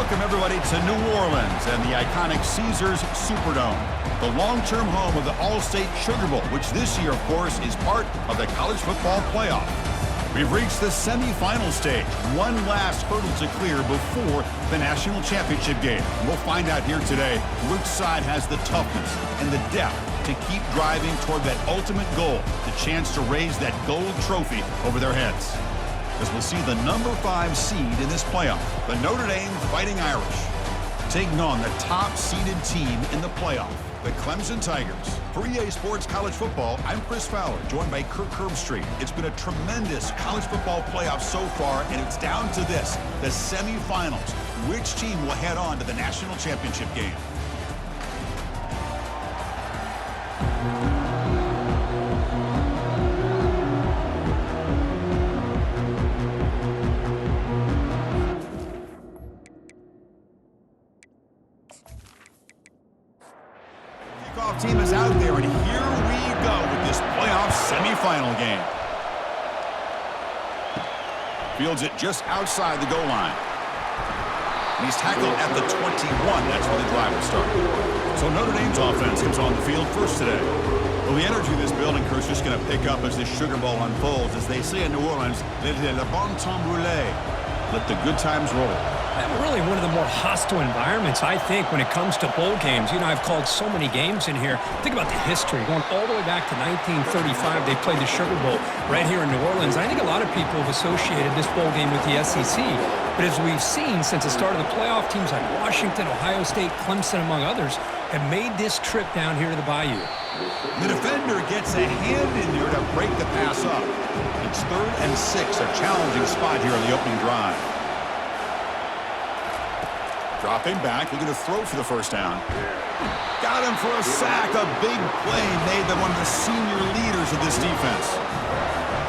Welcome, everybody, to New Orleans and the iconic Caesars Superdome, the long-term home of the All-State Sugar Bowl, which this year, of course, is part of the college football playoff. We've reached the semifinal stage, one last hurdle to clear before the national championship game. And we'll find out here today which side has the toughness and the depth to keep driving toward that ultimate goal, the chance to raise that gold trophy over their heads. As we'll see the number 5 seed in this playoff, the Notre Dame Fighting Irish, taking on the top-seeded team in the playoff, the Clemson Tigers. For EA Sports College Football, I'm Chris Fowler, joined by Kirk Herbstreit. It's been a tremendous college football playoff so far, and it's down to this, the semifinals. Which team will head on to the national championship game? Team is out there, and here we go with this playoff semifinal game. Fields it just outside the goal line. And he's tackled at the 21. That's where the drive will start. So Notre Dame's offense comes on the field first today. Well, the energy of this building, Chris, is just going to pick up as this Sugar Bowl unfolds. As they say in New Orleans, le bon temps roulé. Let the good times roll. Really one of the more hostile environments, I think, when it comes to bowl games. You know, I've called so many games in here. Think about the history. Going all the way back to 1935, they played the Sugar Bowl right here in New Orleans. I think a lot of people have associated this bowl game with the SEC. But as we've seen since the start of the playoff, teams like Washington, Ohio State, Clemson, among others, have made this trip down here to the Bayou. The defender gets a hand in there to break the pass up. It's 3rd and 6, a challenging spot here on the opening drive. Dropping back, looking to throw for the first down. Got him for a sack. A big play made by one of the senior leaders of this defense.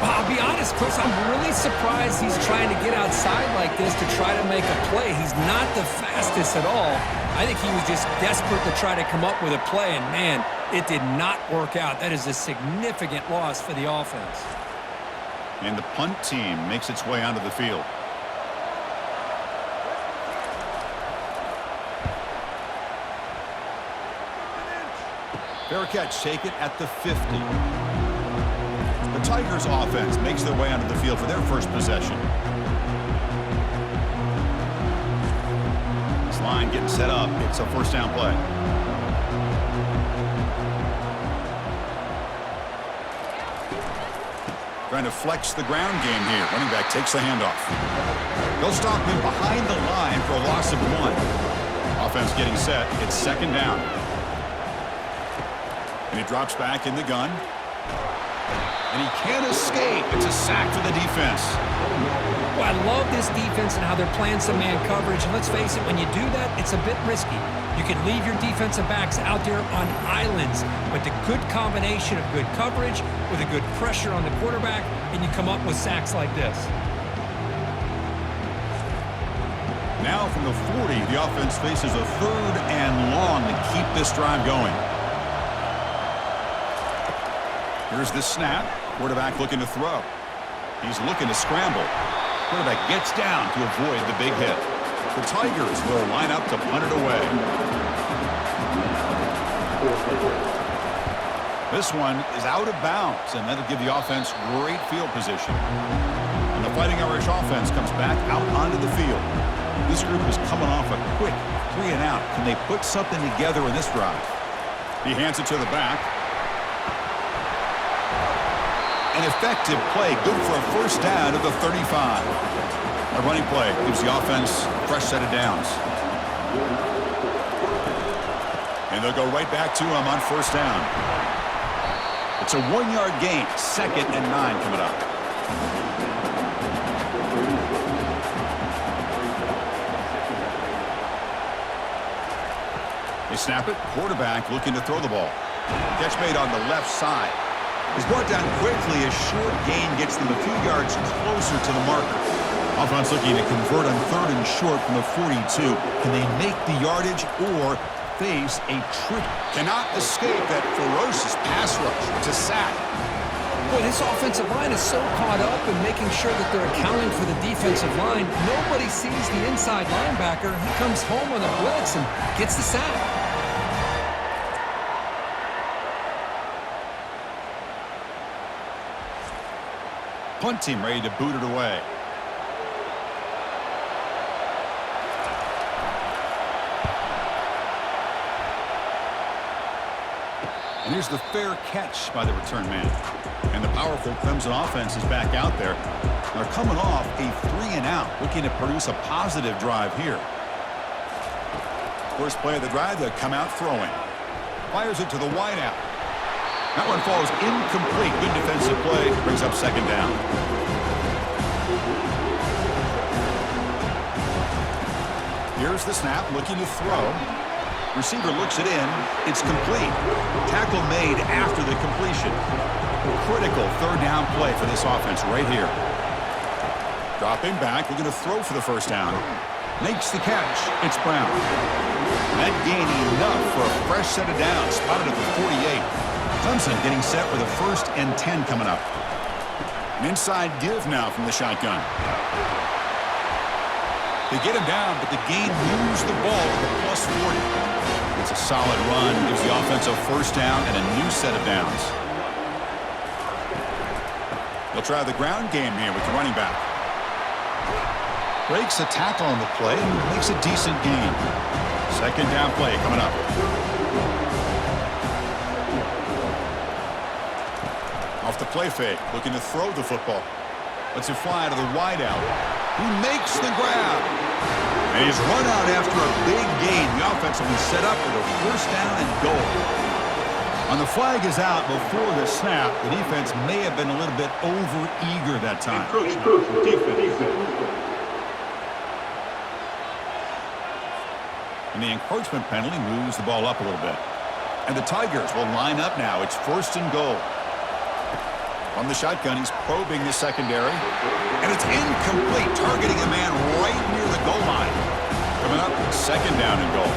Well, I'll be honest, Chris, I'm really surprised he's trying to get outside like this to try to make a play. He's not the fastest at all. I think he was just desperate to try to come up with a play, and man, it did not work out. That is a significant loss for the offense. And the punt team makes its way onto the field. Fair catch taken at the 50. The Tigers offense makes their way onto the field for their first possession. This line getting set up. It's a first down play. Trying to flex the ground game here. Running back takes the handoff. They'll stop him behind the line for a loss of 1. Offense getting set. It's 2nd down. And he drops back in the gun. And he can't escape. It's a sack for the defense. Well, I love this defense and how they're playing some man coverage. And let's face it, when you do that, it's a bit risky. You can leave your defensive backs out there on islands. But the good combination of good coverage with a good pressure on the quarterback, and you come up with sacks like this. Now from the 40, the offense faces a 3rd and long to keep this drive going. Here's the snap. Quarterback looking to throw. He's looking to scramble. Quarterback gets down to avoid the big hit. The Tigers will line up to punt it away. This one is out of bounds, and that'll give the offense great field position. And the Fighting Irish offense comes back out onto the field. This group is coming off a quick 3 and out. Can they put something together in this drive? He hands it to the back. An effective play, good for a first down at the 35. A running play gives the offense a fresh set of downs. And they'll go right back to him on first down. It's a 1-yard gain, 2nd and 9 coming up. They snap it, quarterback looking to throw the ball. Catch made on the left side. He's brought down quickly. A short gain gets them a few yards closer to the marker. Offense looking to convert on 3rd and short from the 42. Can they make the yardage or face a trick? Cannot escape that ferocious pass rush. It's a sack. Boy, this offensive line is so caught up in making sure that they're accounting for the defensive line. Nobody sees the inside linebacker. He comes home on the blitz and gets the sack. Punt team ready to boot it away. And here's the fair catch by the return man. And the powerful Clemson offense is back out there. They're coming off a 3-and-out, looking to produce a positive drive here. First play of the drive, they'll come out throwing. Fires it to the wideout. That one falls incomplete. Good defensive play. Brings up second down. Here's the snap, looking to throw. Receiver looks it in. It's complete. Tackle made after the completion. Critical third down play for this offense right here. Dropping back, looking to throw for the first down. Makes the catch. It's Brown. That gain enough for a fresh set of downs. Spotted at the 48. Clemson getting set with a 1st and 10 coming up. An inside give now from the shotgun. They get him down, but the gain moves the ball to the +40. It's a solid run. Gives the offense a first down and a new set of downs. They'll try the ground game here with the running back. Breaks a tackle on the play and makes a decent gain. Second down play coming up. Off the play fake, looking to throw the football. Lets it fly to the wideout. He makes the grab. And he's run out after a big gain. The offense will be set up with a first down and goal. On the flag is out before the snap. The defense may have been a little bit over-eager that time. And the encroachment penalty moves the ball up a little bit. And the Tigers will line up now. It's 1st and goal. From the shotgun, he's probing the secondary. And it's incomplete, targeting a man right near the goal line. Coming up, 2nd down and goal.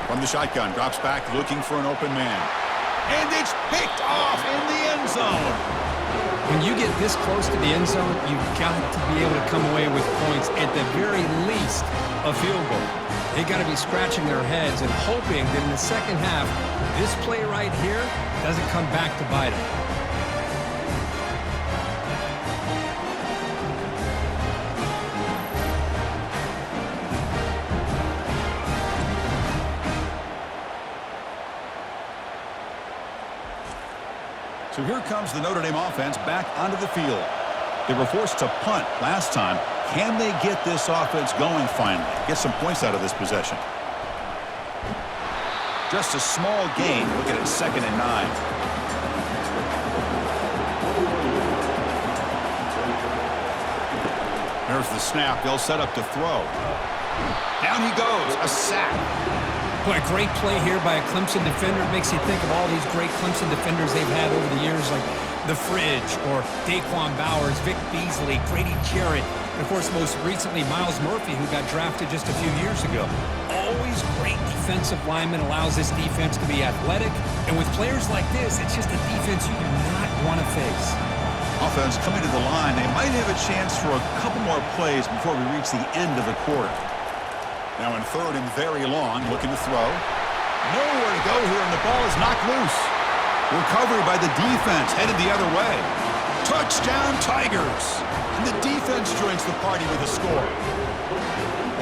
From the shotgun, drops back, looking for an open man. And it's picked off in the end zone. When you get this close to the end zone, you've got to be able to come away with points, at the very least, a field goal. They got to be scratching their heads and hoping that in the second half, this play right here doesn't come back to bite them. So here comes the Notre Dame offense back onto the field. They were forced to punt last time. Can they get this offense going finally? Get some points out of this possession. Just a small gain. Look at it, 2nd and 9. There's the snap. They'll set up to throw. Down he goes. A sack. Boy, a great play here by a Clemson defender. It makes you think of all these great Clemson defenders they've had over the years, like the Fridge or Daquan Bowers, Vic Beasley, Grady Jarrett, and, of course, most recently, Miles Murphy, who got drafted just a few years ago. Always great defensive lineman, allows this defense to be athletic. And with players like this, it's just a defense you do not want to face. Offense coming to the line. They might have a chance for a couple more plays before we reach the end of the quarter. Now in 3rd and very long, looking to throw. Nowhere to go here, and the ball is knocked loose. Recovery by the defense, headed the other way. Touchdown, Tigers! And the defense joins the party with a score.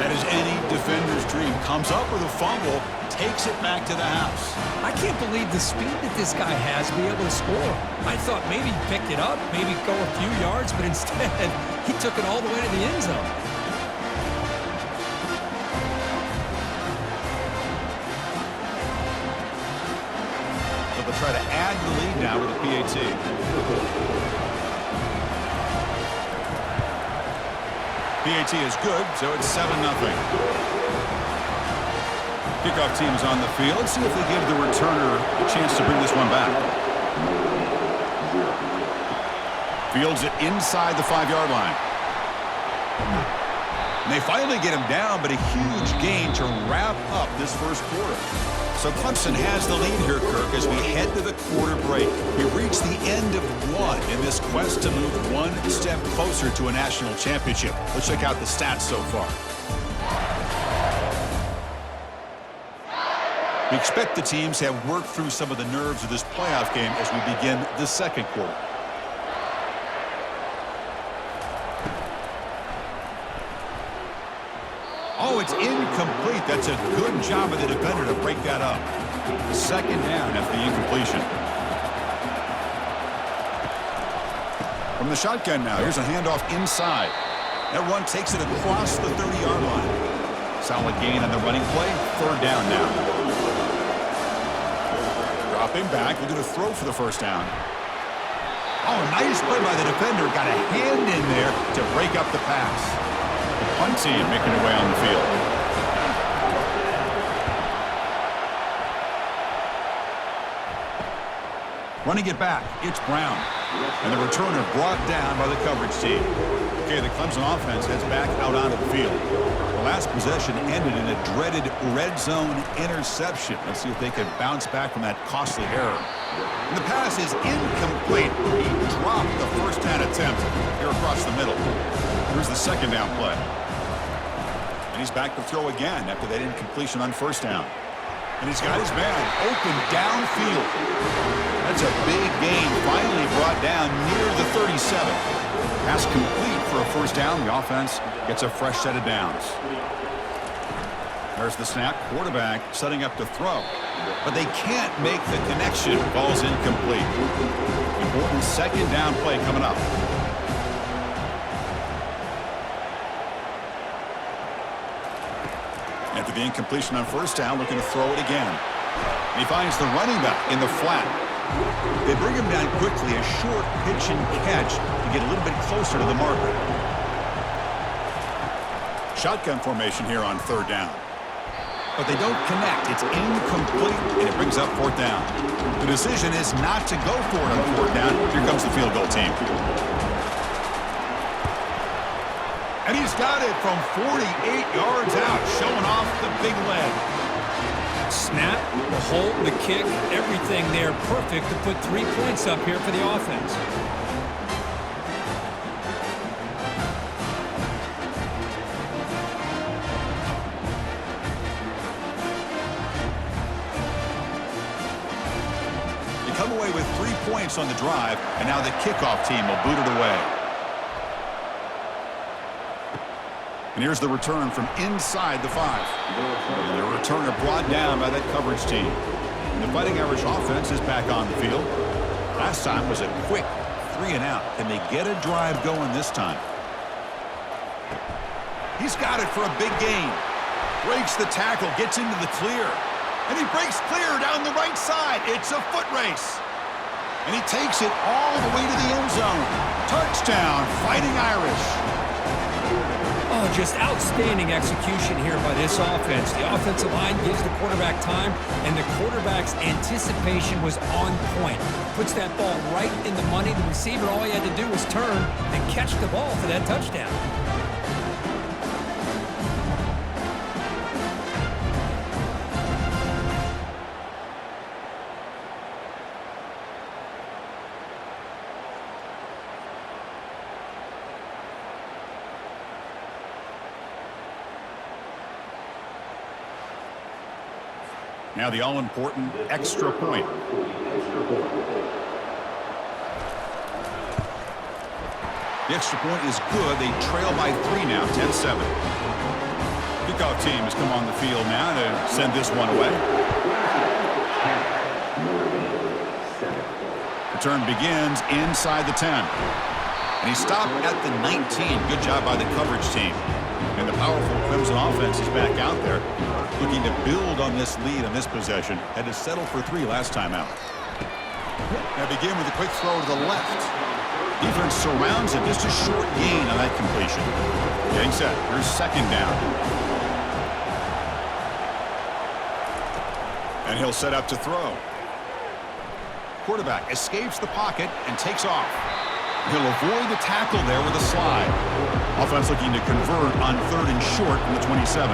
That is any defender's dream. Comes up with a fumble, takes it back to the house. I can't believe the speed that this guy has to be able to score. I thought maybe he'd pick it up, maybe go a few yards, but instead, he took it all the way to the end zone. They'll try to add the lead now with a PAT. PAT is good, so it's 7-0. Kickoff team is on the field. Let's see if they give the returner a chance to bring this one back. Fields it inside the 5-yard line. And they finally get him down, but a huge gain to wrap up this first quarter. So Clemson has the lead here, Kirk, as we head to the quarter break. We've reached the end of one in this quest to move one step closer to a national championship. Let's check out the stats so far. We expect the teams have worked through some of the nerves of this playoff game as we begin the second quarter. Oh, it's incomplete. That's a good job of the defender to break that up. Second down after the incompletion. From the shotgun now, here's a handoff inside. That run takes it across the 30-yard line. Solid gain on the running play. Third down now. Dropping back, looking to throw for the first down. Oh, nice play by the defender. Got a hand in there to break up the pass. The punt team making their way on the field. Running it back, it's Brown. And the returner brought down by the coverage team. Okay, the Clemson offense heads back out onto the field. The last possession ended in a dreaded red zone interception. Let's see if they can bounce back from that costly error. And the pass is incomplete. He dropped the first down attempt here across the middle. Here's the second down play. And he's back to throw again after that incompletion on first down. And he's got his man open downfield. That's a big gain, finally brought down near the 37. Pass complete for a first down. The offense gets a fresh set of downs. There's the snap. Quarterback setting up to throw. But they can't make the connection. Ball's incomplete. Important second down play coming up. After the incompletion on first down, looking to throw it again. And he finds the running back in the flat. They bring him down quickly, a short pitch and catch to get a little bit closer to the marker. Shotgun formation here on third down. But they don't connect. It's incomplete, and it brings up fourth down. The decision is not to go for it on fourth down. Here comes the field goal team. And he's got it from 48 yards out, showing off the big leg. Snap, the hold, the kick, everything there perfect to put 3 points up here for the offense. They come away with 3 points on the drive, and now the kickoff team will boot it away. And here's the return from inside the 5. And the returner brought down by that coverage team. And the Fighting Irish offense is back on the field. Last time was a quick 3 and out. Can they get a drive going this time? He's got it for a big gain. Breaks the tackle, gets into the clear. And he breaks clear down the right side. It's a foot race. And he takes it all the way to the end zone. Touchdown, Fighting Irish. Oh, just outstanding execution here by this offense. The offensive line gives the quarterback time, and the quarterback's anticipation was on point. Puts that ball right in the money. The receiver, all he had to do was turn and catch the ball for that touchdown. Now the all-important extra point. The extra point is good. They trail by 3 now, 10-7. Kickoff team has come on the field now to send this one away. Return begins inside the 10. And he stopped at the 19. Good job by the coverage team. And the powerful Clemson offense is back out there, looking to build on this lead on this possession. Had to settle for 3 last time out. Now begin with a quick throw to the left. Defense surrounds him. Just a short gain on that completion. Getting set. Here's second down. And he'll set up to throw. Quarterback escapes the pocket and takes off. He'll avoid the tackle there with a slide. Offense looking to convert on 3rd and short from the 27.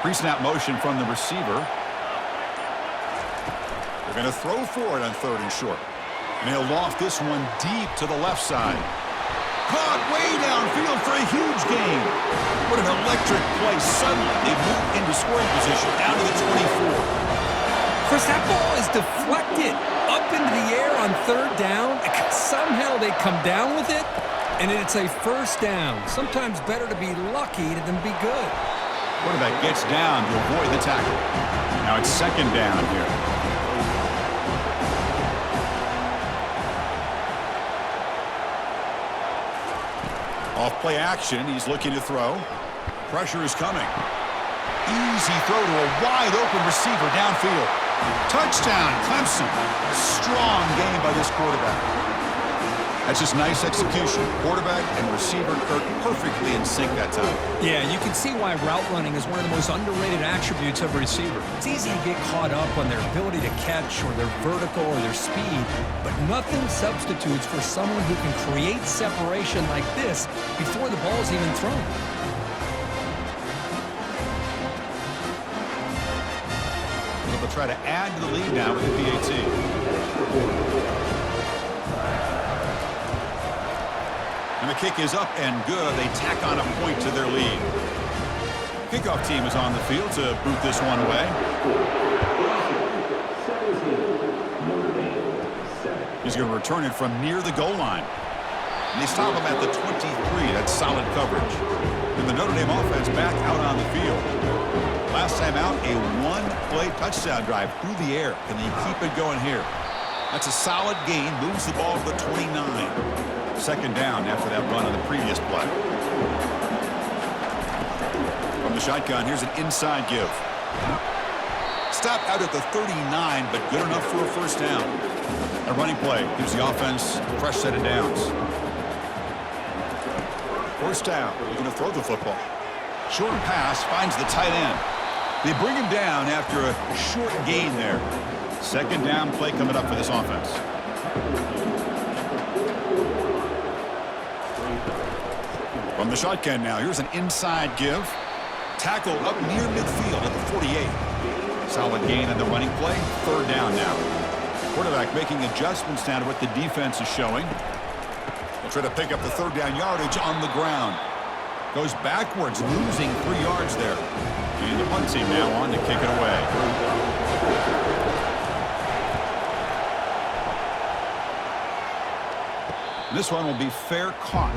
Pre-snap motion from the receiver. They're going to throw for it on 3rd and short. And he'll loft this one deep to the left side. Caught way downfield for a huge gain. What an electric play. Suddenly, they move into scoring position down to the 24. Chris, that ball is deflected up into the air on 3rd down. Somehow they come down with it, and it's a 1st down. Sometimes better to be lucky than be good. Quarterback gets down to avoid the tackle. Now it's 2nd down here. Off play action, he's looking to throw. Pressure is coming. Easy throw to a wide open receiver downfield. Touchdown, Clemson. Strong game by this quarterback. That's just nice execution. Quarterback and receiver Kirk perfectly in sync that time. Yeah, you can see why route running is one of the most underrated attributes of a receiver. It's easy to get caught up on their ability to catch or their vertical or their speed, but nothing substitutes for someone who can create separation like this before the ball is even thrown. They'll try to add to the lead now with the PAT. And the kick is up and good. They tack on a point to their lead. Kickoff team is on the field to boot this one away. He's going to return it from near the goal line. And they stop him at the 23. That's solid coverage. And the Notre Dame offense back out on the field. Last time out, a one-play touchdown drive through the air. Can they keep it going here? That's a solid gain. Moves the ball to the 29. 2nd down after that run on the previous play. From the shotgun, here's an inside give. Stop out at the 39, but good enough for a 1st down. A running play gives the offense a fresh set of downs. 1st down. They're going to throw the football. Short pass finds the tight end. They bring him down after a short gain there. 2nd down play coming up for this offense. From the shotgun now, here's an inside give. Tackle up near midfield at the 48. Solid gain on the running play. 3rd down now. Quarterback making adjustments now to what the defense is showing. They'll try to pick up the 3rd down yardage on the ground. Goes backwards, losing 3 yards there. And the punt team now on to kick it away. This one will be fair caught.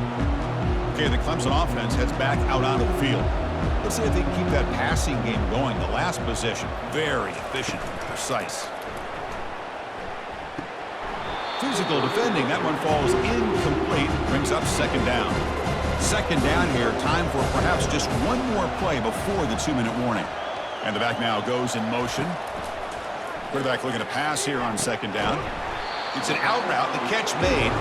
Okay, the Clemson offense heads back out onto the field. Let's see if they can keep that passing game going. The last possession, very efficient and precise. Physical defending, that one falls incomplete, brings up 2nd down. 2nd down here, time for perhaps just one more play before the 2-minute warning. And the back now goes in motion. Quarterback looking to pass here on 2nd down. It's an out route, the catch made.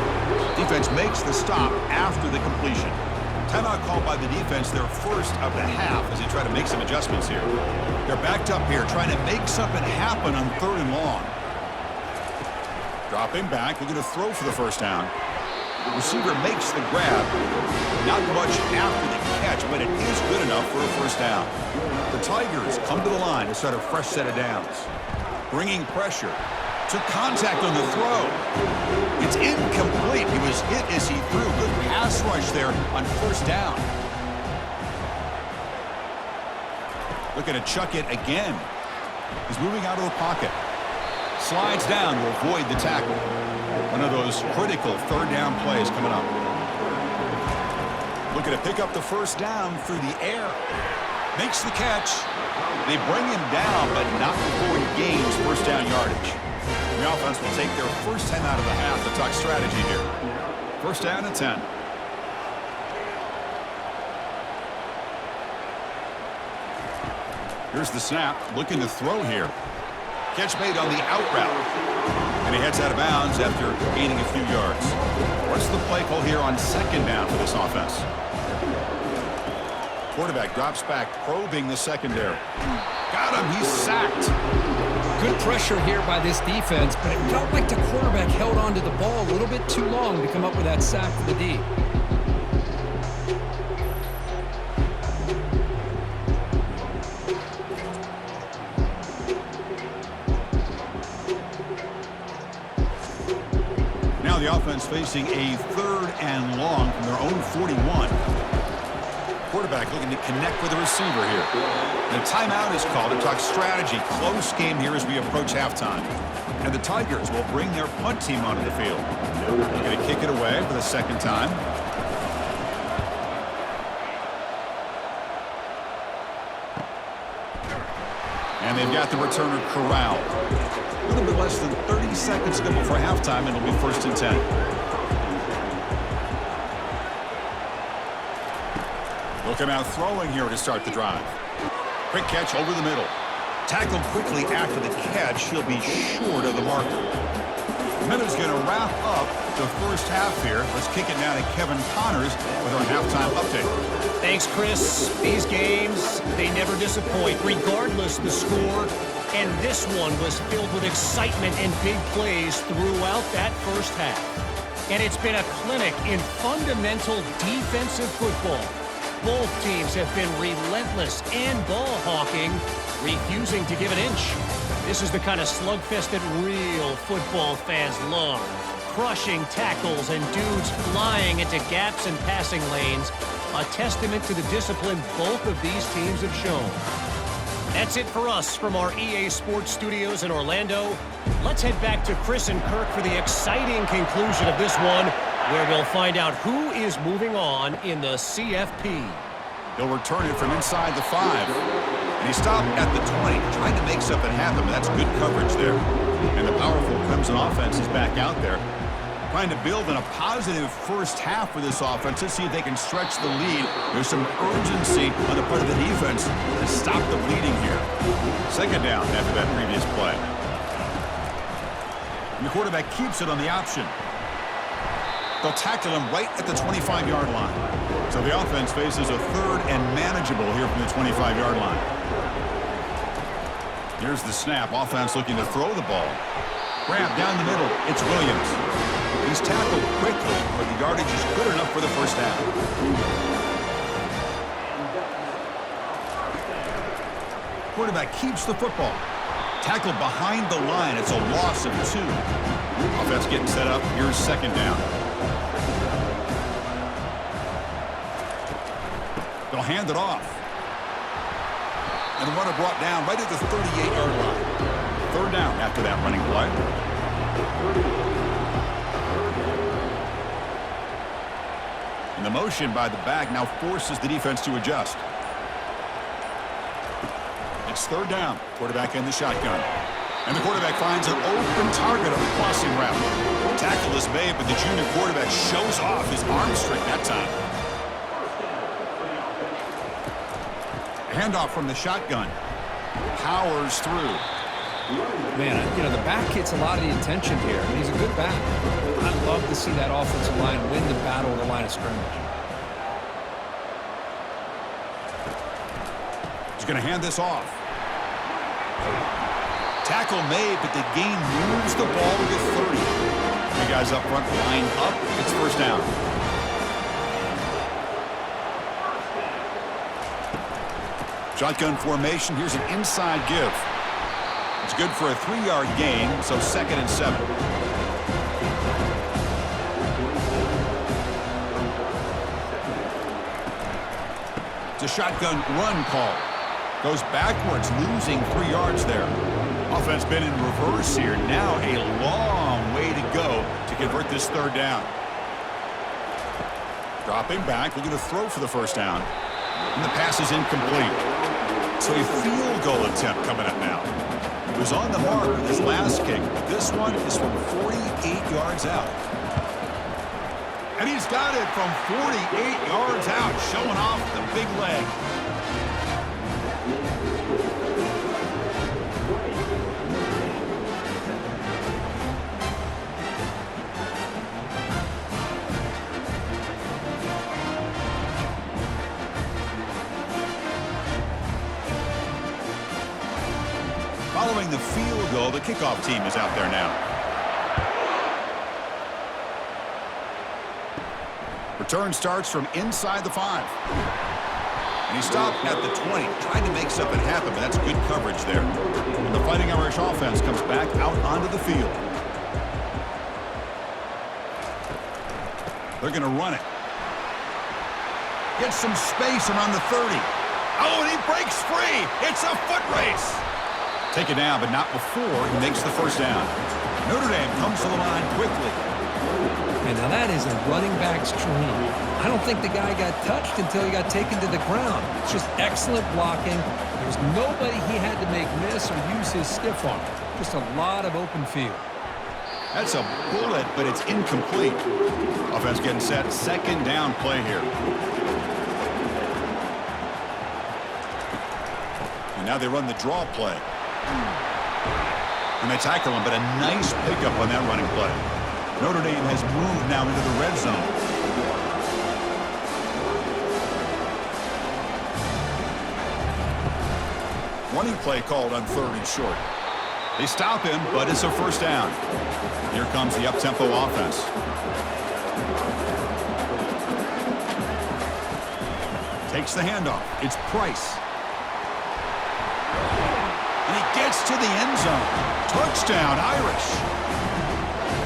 Defense makes the stop after the completion. Timeout called by the defense, their 1st of the half as they try to make some adjustments here. They're backed up here, trying to make something happen on 3rd and long. Dropping back, looking to throw for the 1st down. The receiver makes the grab. Not much after the catch, but it is good enough for a 1st down. The Tigers come to the line to start a fresh set of downs. Bringing pressure. Took contact on the throw. It's incomplete. He was hit as he threw. Good pass rush there on 1st down. Looking to chuck it again. He's moving out of the pocket. Slides down to avoid the tackle. One of those critical 3rd down plays coming up. Looking to pick up the 1st down through the air. Makes the catch. They bring him down, but not before he gains 1st down yardage. The offense will take their 1st 10 out of the half to talk strategy here. 1st down and 10. Here's the snap. Looking to throw here. Catch made on the out route. And he heads out of bounds after gaining a few yards. What's the play call here on 2nd down for this offense? Quarterback drops back, probing the secondary. Got him. He's sacked. Good pressure here by this defense, but it felt like the quarterback held on to the ball a little bit too long to come up with that sack for the D. Now the offense facing a 3rd and long from their own 41. Quarterback looking to connect with the receiver here. The timeout is called to talk strategy. Close game here as we approach halftime. And the Tigers will bring their punt team onto the field. They're going to kick it away for the 2nd time. And they've got the returner corralled. A little bit less than 30 seconds to go before halftime, and it'll be 1st and 10. Looking out throwing here to start the drive. Quick catch over the middle. Tackled quickly after the catch. He'll be short of the marker. Miller's going to wrap up the first half here. Let's kick it now to Kevin Connors with our halftime update. Thanks, Chris. These games, they never disappoint, regardless the score. And this one was filled with excitement and big plays throughout that first half. And it's been a clinic in fundamental defensive football. Both teams have been relentless and ball-hawking, refusing to give an inch. This is the kind of slugfest that real football fans love. Crushing tackles and dudes flying into gaps and passing lanes. A testament to the discipline both of these teams have shown. That's it for us from our EA Sports Studios in Orlando. Let's head back to Chris and Kirk for the exciting conclusion of this one, where we'll find out who is moving on in the CFP. He'll return it from inside the 5. And he stopped at the 20, trying to make something happen, but that's good coverage there. And the powerful Crimson offense is back out there, trying to build in a positive first half for this offense. Let's see if they can stretch the lead. There's some urgency on the part of the defense to stop the bleeding here. 2nd down after that previous play. And the quarterback keeps it on the option. They'll tackle him right at the 25-yard line. So the offense faces a 3rd and manageable here from the 25-yard line. Here's the snap. Offense looking to throw the ball. Grab down the middle. It's Williams. He's tackled quickly, but the yardage is good enough for the first half. Quarterback keeps the football. Tackled behind the line. It's a loss of 2. Offense getting set up. Here's 2nd down. They'll hand it off. And the runner brought down right at the 38-yard line. 3rd down after that running play. And the motion by the back now forces the defense to adjust. It's 3rd down. Quarterback in the shotgun. And the quarterback finds an open target on the crossing route. Tackle is made, but the junior quarterback shows off his arm strength that time. Handoff from the shotgun. Powers through. Man, you know, the back gets a lot of the attention here. He's a good back. I'd love to see that offensive line win the battle of the line of scrimmage. He's going to hand this off. Tackle made, but the gain moves the ball to the 30. The guys up front line up. It's 1st down. Shotgun formation. Here's an inside give. It's good for a 3-yard gain, so 2nd and 7. It's a shotgun run call. Goes backwards, losing 3 yards there. Offense been in reverse here. Now a long way to go to convert this 3rd down. Dropping back, looking to throw for the 1st down. And the pass is incomplete. So a field goal attempt coming up now. He was on the mark with his last kick, but this one is from 48 yards out. And he's got it from 48 yards out, showing off the big leg. Following the field goal. The kickoff team is out there now. Return starts from inside the 5. And he stopped at the 20, trying to make something happen, but that's good coverage there. And the Fighting Irish offense comes back out onto the field. They're going to run it. Gets some space around the 30. Oh, and he breaks free. It's a foot race. Take it down, but not before he makes the first down. Notre Dame comes to the line quickly. And now that is a running back's dream. I don't think the guy got touched until he got taken to the ground. It's just excellent blocking. There's nobody he had to make miss or use his stiff arm. Just a lot of open field. That's a bullet, but it's incomplete. Offense getting set. Second down play here. And now they run the draw play. And they tackle him, but a nice pickup on that running play. Notre Dame has moved now into the red zone. Running play called on 3rd and short. They stop him, but it's a first down. Here comes the up-tempo offense. Takes the handoff. It's Price. And he gets to the end zone. Touchdown, Irish.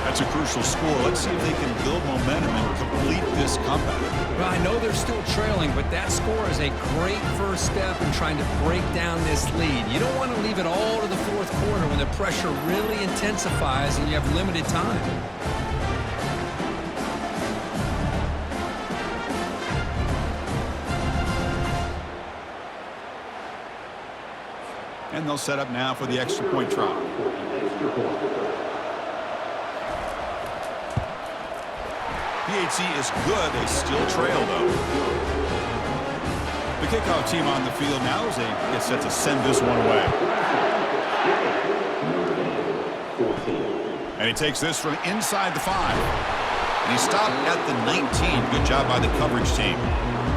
That's a crucial score. Let's see if they can build momentum and complete this comeback. Well, I know they're still trailing, but that score is a great first step in trying to break down this lead. You don't want to leave it all to the fourth quarter when the pressure really intensifies and you have limited time. And they'll set up now for the extra point try. PHC is good. They still trail, though. The kickoff team on the field now as they get set to send this one away. And he takes this from inside the 5. And he stopped at the 19. Good job by the coverage team.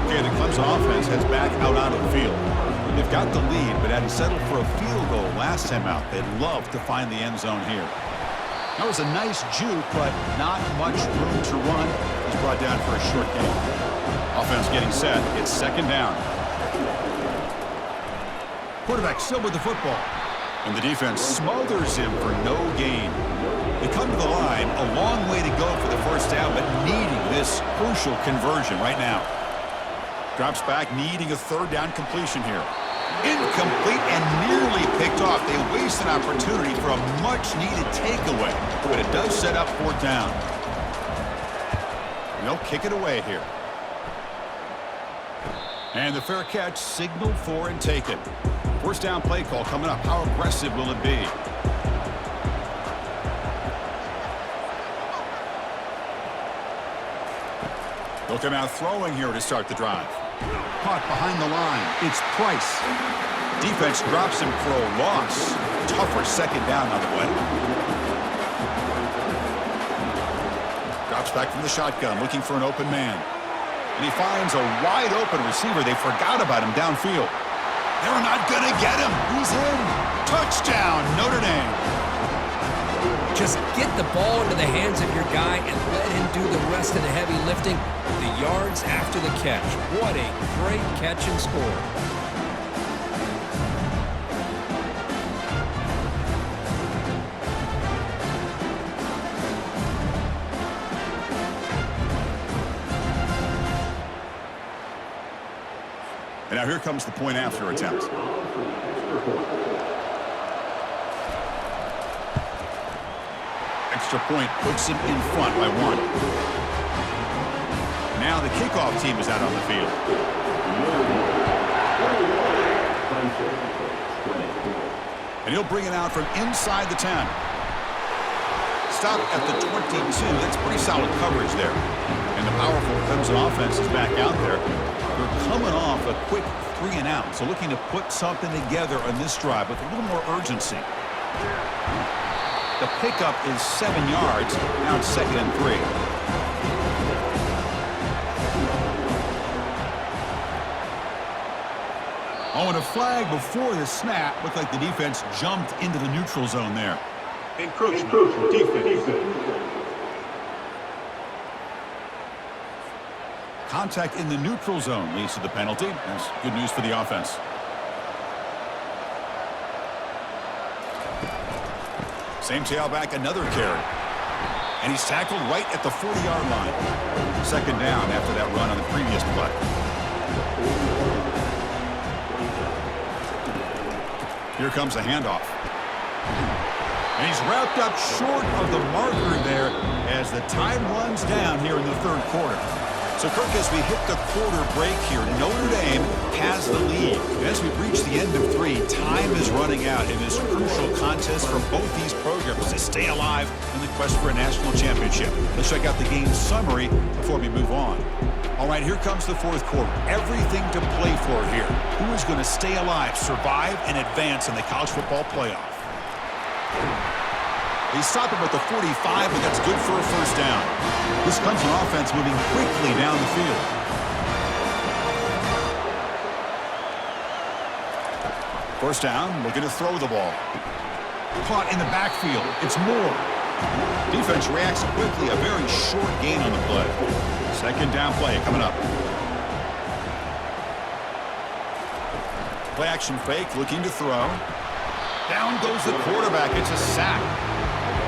Okay, the Clemson offense heads back out onto the field. They've got the lead, but had he settled for a field goal last time out, they'd love to find the end zone here. That was a nice juke, but not much room to run. He's brought down for a short gain. Offense getting set. It's second down. Quarterback still with the football. And the defense smothers him for no gain. They come to the line, a long way to go for the first down, but needing this crucial conversion right now. Drops back, needing a third down completion here. Incomplete and nearly picked off. They waste an opportunity for a much-needed takeaway, but it does set up fourth down. They'll kick it away here. And the fair catch signaled for and taken. First down play call coming up. How aggressive will it be? They'll come out throwing here to start the drive. Caught behind the line. It's Price. Defense drops him for a loss. Tougher second down on the way. Drops back from the shotgun, looking for an open man. And he finds a wide open receiver. They forgot about him downfield. They're not going to get him. He's in. Touchdown, Notre Dame. Just get the ball into the hands of your guy and let him do the rest of the heavy lifting, the yards after the catch. What a great catch and score. And now here comes the point after attempt. Extra point puts him in front by 1. Now the kickoff team is out on the field. And he'll bring it out from inside the 10. Stop at the 22. That's pretty solid coverage there. And the powerful Clemson offense is back out there. They're coming off a quick 3 and out. So looking to put something together on this drive with a little more urgency. The pickup is 7 yards. Now it's 2nd and 3. Now, on a flag before the snap, looked like the defense jumped into the neutral zone there. Encroachment. Defense. Contact in the neutral zone leads to the penalty. That's good news for the offense. Same tailback, another carry. And he's tackled right at the 40-yard line. Second down after that run on the previous play. Here comes a handoff. And he's wrapped up short of the marker there as the time runs down here in the third quarter. So, Kirk, as we hit the quarter break here, Notre Dame has the lead. As we reach the end of 3, time is running out in this crucial contest for both these programs to stay alive in the quest for a national championship. Let's check out the game summary before we move on. All right, here comes the fourth quarter. Everything to play for here. Who is going to stay alive, survive, and advance in the college football playoff? They stop him at the 45, but that's good for a first down. This comes from offense moving quickly down the field. First down, looking to throw the ball. Caught in the backfield. It's Moore. Defense reacts quickly. A very short gain on the play. Second down play coming up. Play action fake, looking to throw. Down goes the quarterback. It's a sack.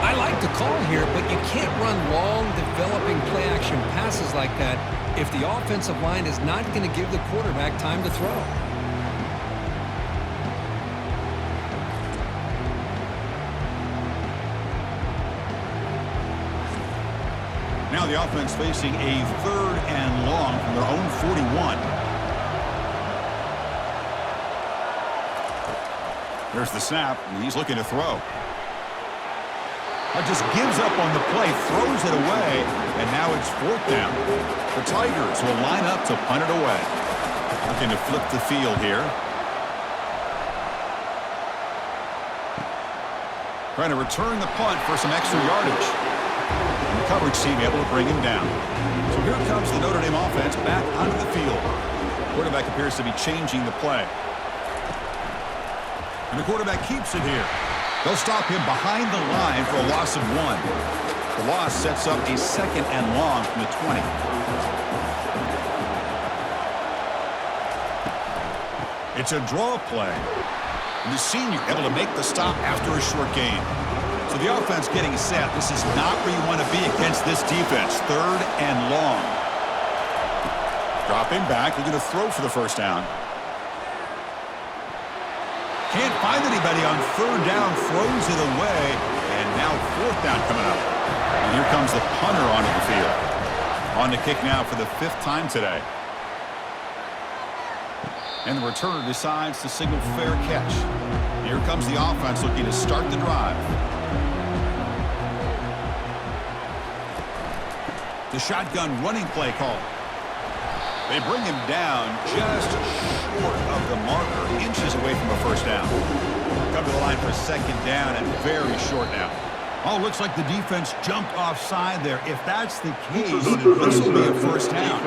I like the call here, but you can't run long, developing play-action passes like that if the offensive line is not going to give the quarterback time to throw. Now the offense facing a third and long from their own 41. There's the snap, and he's looking to throw. Just gives up on the play, throws it away, and now it's fourth down. The Tigers will line up to punt it away. Looking to flip the field here. Trying to return the punt for some extra yardage. And the coverage team able to bring him down. So here comes the Notre Dame offense back onto the field. Quarterback appears to be changing the play. And the quarterback keeps it here. They'll stop him behind the line for a loss of 1. The loss sets up a second and long from the 20. It's a draw play. And the senior able to make the stop after a short gain. So the offense getting set. This is not where you want to be against this defense. Third and long. Dropping back, looking to throw for the first down. Can't find anybody on third down, throws it away, and now fourth down coming up. And here comes the punter onto the field. On the kick now for the 5th time today. And the returner decides to signal fair catch. Here comes the offense looking to start the drive. The shotgun running play call. They bring him down just short of the marker, inches away from a first down. Come to the line for second down and very short now. Oh, looks like the defense jumped offside there. If that's the case, this will be a first down.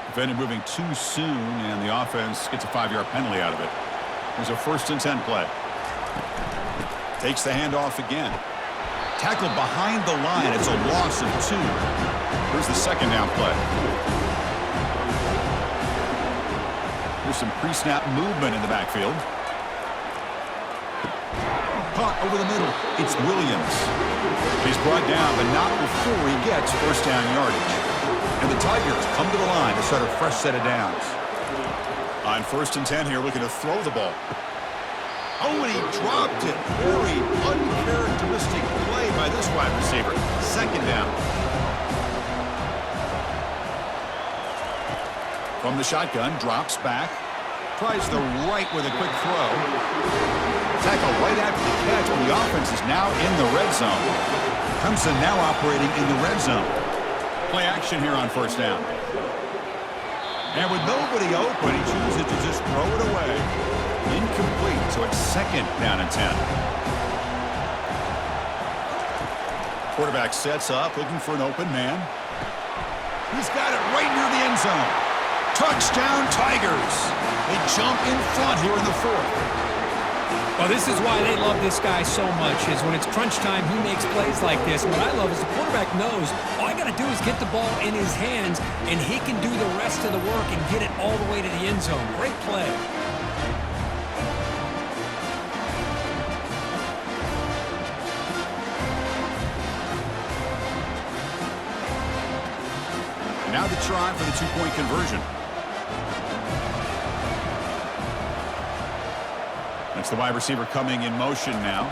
Defender moving too soon, and the offense gets a 5-yard penalty out of it. There's a 1st and 10 play. Takes the handoff again. Tackled behind the line. It's a loss of 2. Here's the second down play. There's some pre-snap movement in the backfield. Caught over the middle. It's Williams. He's brought down, but not before he gets first down yardage. And the Tigers come to the line to start a fresh set of downs. On 1st and 10 here, looking to throw the ball. Oh, and he dropped it. Very uncharacteristic play by this wide receiver. Second down. From the shotgun, drops back. Tries the right with a quick throw. Tackle right after the catch, but the offense is now in the red zone. Clemson now operating in the red zone. Play action here on first down. And with nobody open, he chooses to just throw it away. Incomplete, so it's second down and 10. Quarterback sets up, looking for an open man. He's got it right near the end zone. Touchdown, Tigers. They jump in front here in the fourth. Well, this is why they love this guy so much, is when it's crunch time, he makes plays like this. And what I love is the quarterback knows all I got to do is get the ball in his hands, and he can do the rest of the work and get it all the way to the end zone. Great play. And now the try for the two-point conversion. That's the wide receiver coming in motion now.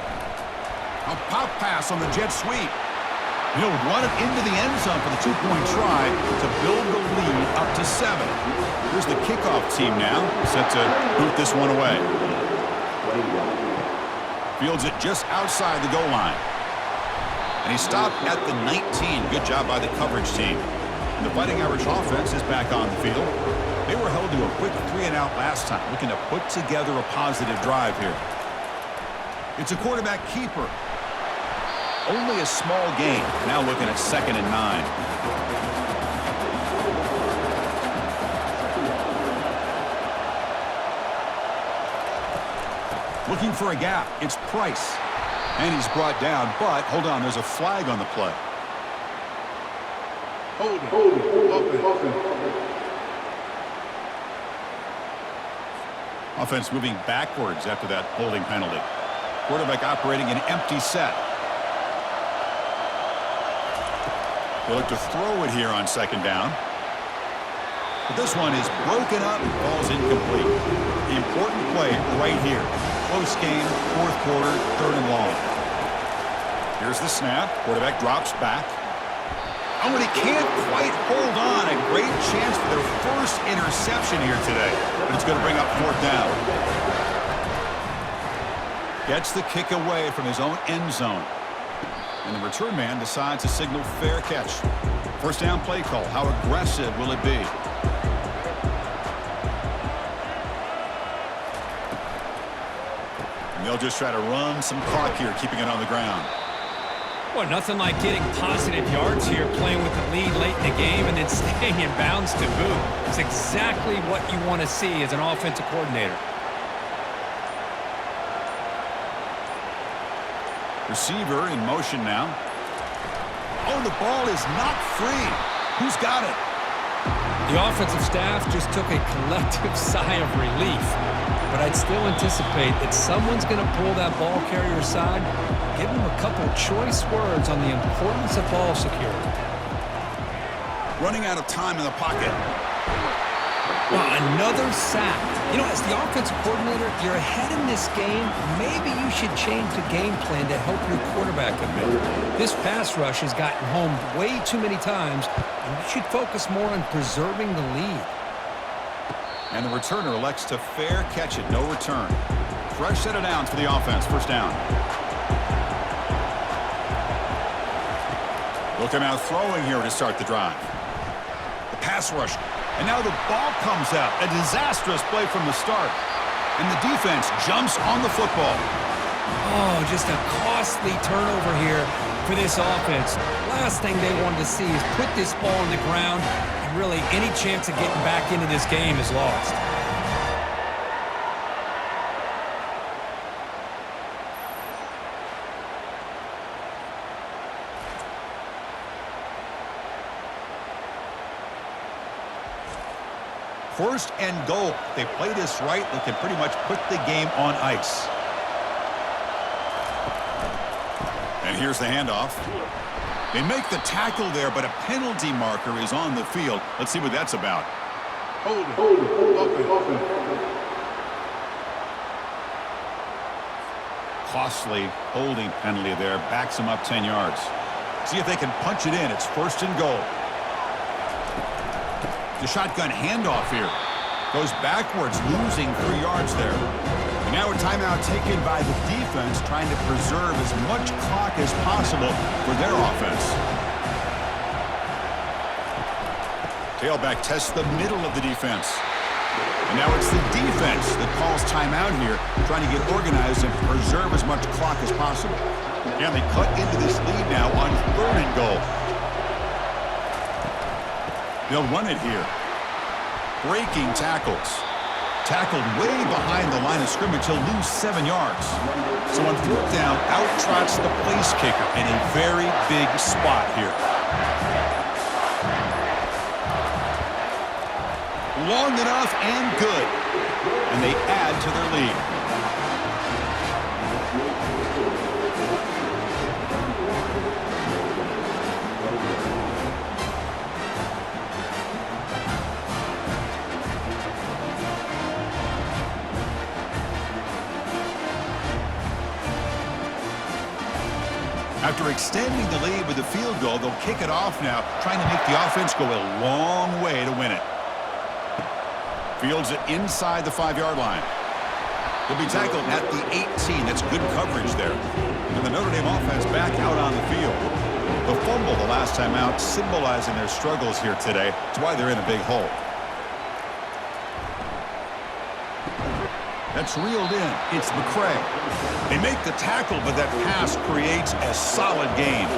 A pop pass on the jet sweep. He'll run it into the end zone for the two-point try to build the lead up to 7. Here's the kickoff team now, set to boot this one away. Fields it just outside the goal line. And he stopped at the 19. Good job by the coverage team. And the Fighting Irish offense is back on the field. They were held to a quick 3-and-out last time, looking to put together a positive drive here. It's a quarterback keeper. Only a small gain. Now looking at 2nd and 9. Looking for a gap. It's Price. And he's brought down, but hold on, there's a flag on the play. Hold it. Offense moving backwards after that holding penalty. Quarterback operating an empty set. They look to throw it here on 2nd down. But this one is broken up, falls incomplete. Important play right here. Close game, 4th quarter, 3rd and long. Here's the snap. Quarterback drops back. Oh, and he can't quite hold on. A great chance for their first interception here today. But it's going to bring up 4th down. Gets the kick away from his own end zone. And the return man decides to signal fair catch. 1st down play call. How aggressive will it be? And they'll just try to run some clock here, keeping it on the ground. Well, nothing like getting positive yards here, playing with the lead late in the game and then staying in bounds to boot. It's exactly what you want to see as an offensive coordinator. Receiver in motion now. Oh, the ball is not free. Who's got it? The offensive staff just took a collective sigh of relief. But I'd still anticipate that someone's going to pull that ball carrier aside, give him a couple choice words on the importance of ball security. Running out of time in the pocket. Well, another sack. You know, as the offensive coordinator, you're ahead in this game. Maybe you should change the game plan to help your quarterback a bit. This pass rush has gotten home way too many times, and you should focus more on preserving the lead. And the returner elects to fair catch it. No return. Fresh set of downs for the offense. 1st down. They'll come out throwing here to start the drive. The pass rush. And now the ball comes out. A disastrous play from the start. And the defense jumps on the football. Oh, just a costly turnover here for this offense. Last thing they wanted to see is put this ball on the ground, and really any chance of getting back into this game is lost. First and goal. If they play this right, they can pretty much put the game on ice. And here's the handoff. They make the tackle there, but a penalty marker is on the field. Let's see what that's about. Hold it. Costly holding penalty there. Backs them up 10 yards. See if they can punch it in. It's 1st and goal. The shotgun handoff here. Goes backwards, losing 3 yards there. And now a timeout taken by the defense, trying to preserve as much clock as possible for their offense. Tailback tests the middle of the defense. And now it's the defense that calls timeout here, trying to get organized and preserve as much clock as possible. And they cut into this lead now on 3rd and goal. They'll run it here. Breaking tackles. Tackled way behind the line of scrimmage. He'll lose 7 yards. So on 4th down, out trots the place kicker in a very big spot here. Long enough and good. And they add to their lead. After extending the lead with a field goal, they'll kick it off now, trying to make the offense go a long way to win it. Fields it inside the 5-yard line. He'll be tackled at the 18. That's good coverage there. And the Notre Dame offense back out on the field. The fumble the last time out, symbolizing their struggles here today. That's why they're in a big hole. That's reeled in. It's McCray. They make the tackle, but that pass creates a solid gain.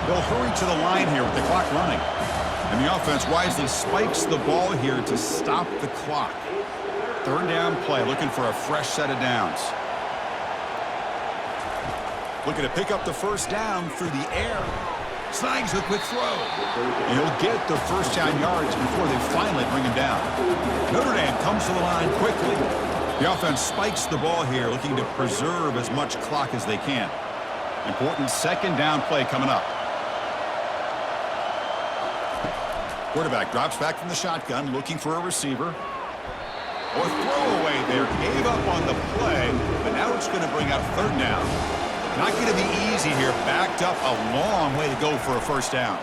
They'll hurry to the line here with the clock running. And the offense wisely spikes the ball here to stop the clock. 3rd down play, looking for a fresh set of downs. Looking to pick up the 1st down through the air. Snags a quick throw. And he'll get the 1st down yards before they finally bring him down. Notre Dame comes to the line quickly. The offense spikes the ball here, looking to preserve as much clock as they can. Important 2nd down play coming up. Quarterback drops back from the shotgun, looking for a receiver. Or throwaway there. Gave up on the play, but now it's going to bring up 3rd down. Not going to be easy here. Backed up a long way to go for a 1st down.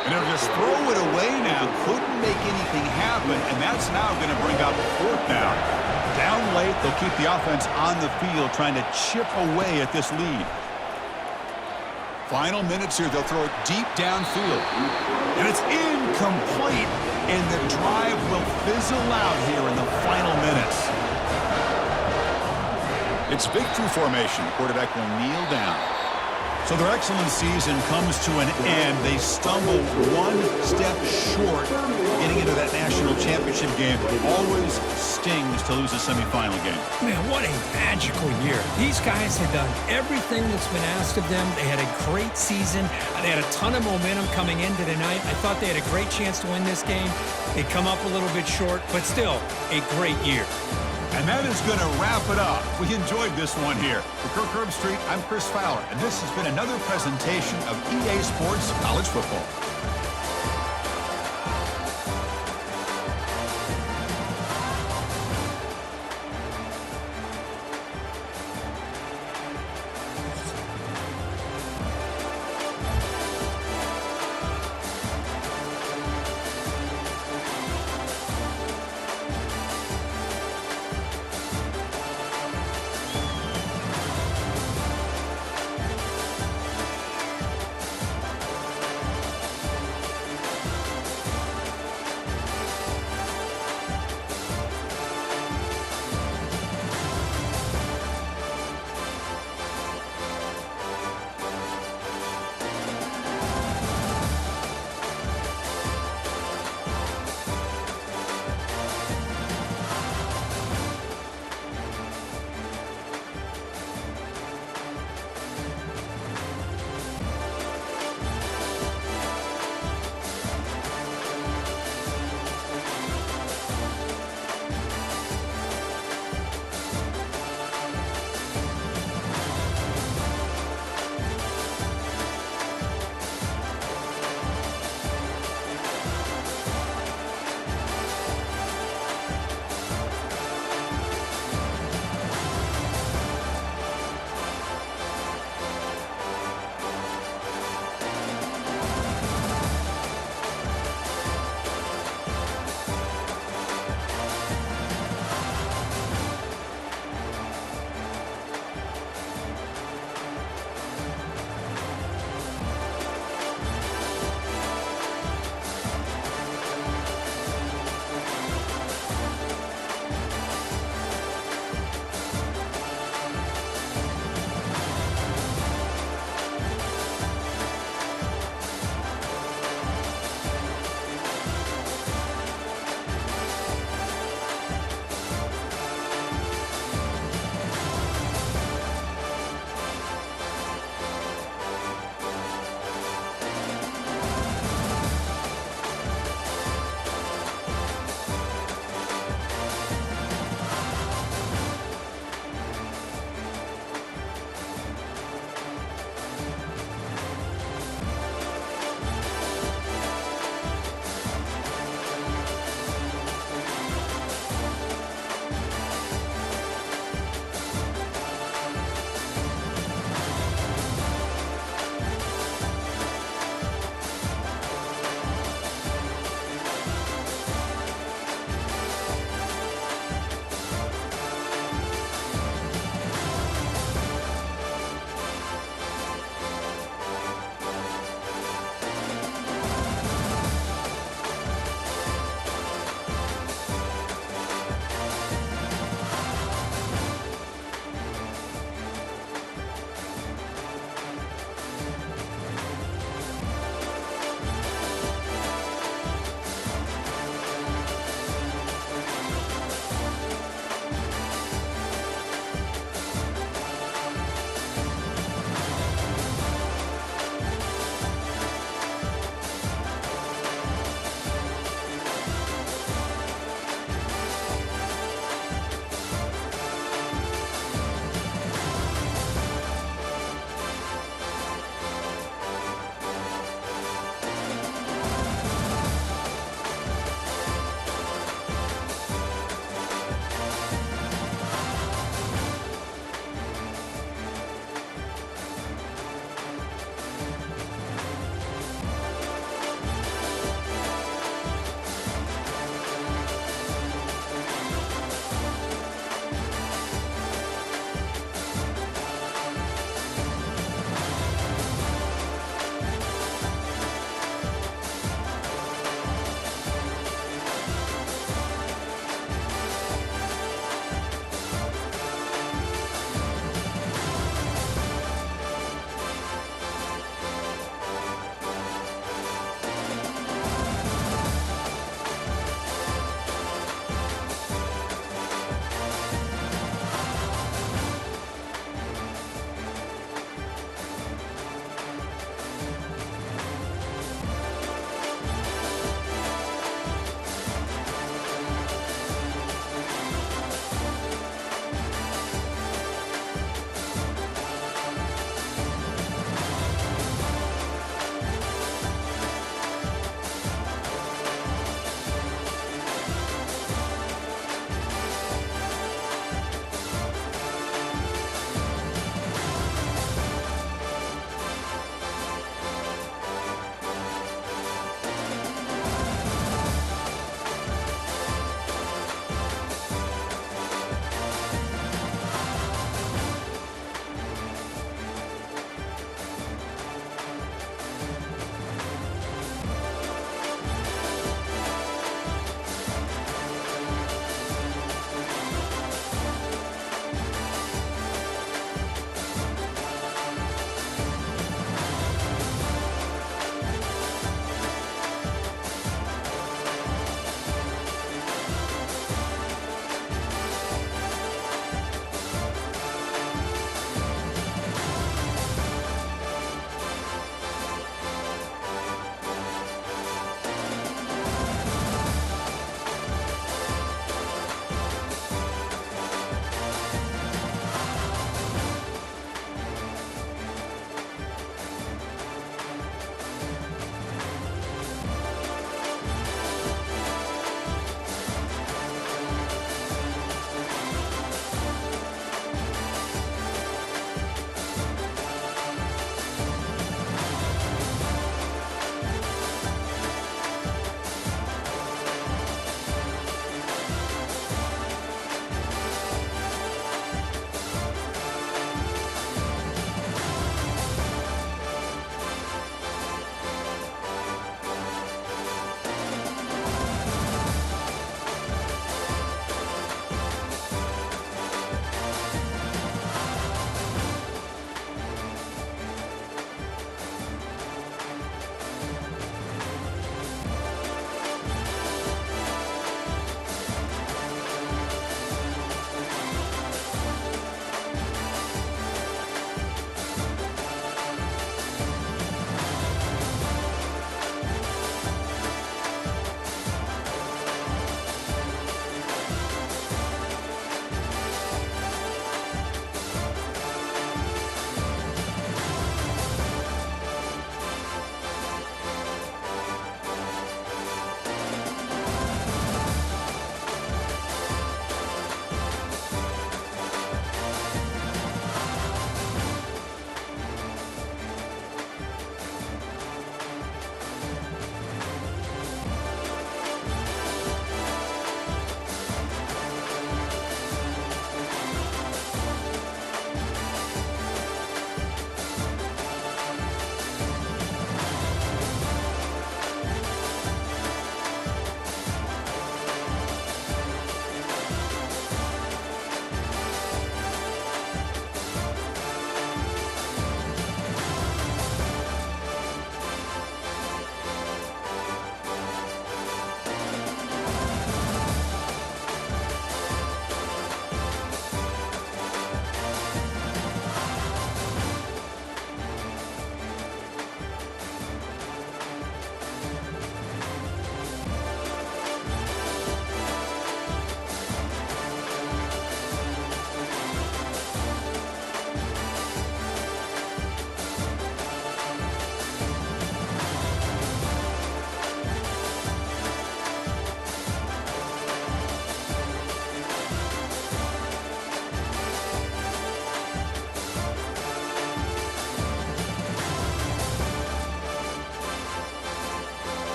And they'll just throw it away now. Couldn't make anything happen, and that's now going to bring up 4th down. Down late, they'll keep the offense on the field, trying to chip away at this lead. Final minutes here, they'll throw it deep downfield. And it's incomplete, and the drive will fizzle out here in the final minutes. It's victory formation. The quarterback will kneel down. So their excellent season comes to an end. They stumble one step short getting into that national championship game. Always stings to lose a semifinal game. Man, what a magical year. These guys have done everything that's been asked of them. They had a great season. They had a ton of momentum coming into tonight. I thought they had a great chance to win this game. They come up a little bit short, but still a great year. And that is going to wrap it up. We enjoyed this one here. For Kirk Herbstreit, I'm Chris Fowler, and this has been another presentation of EA Sports College Football.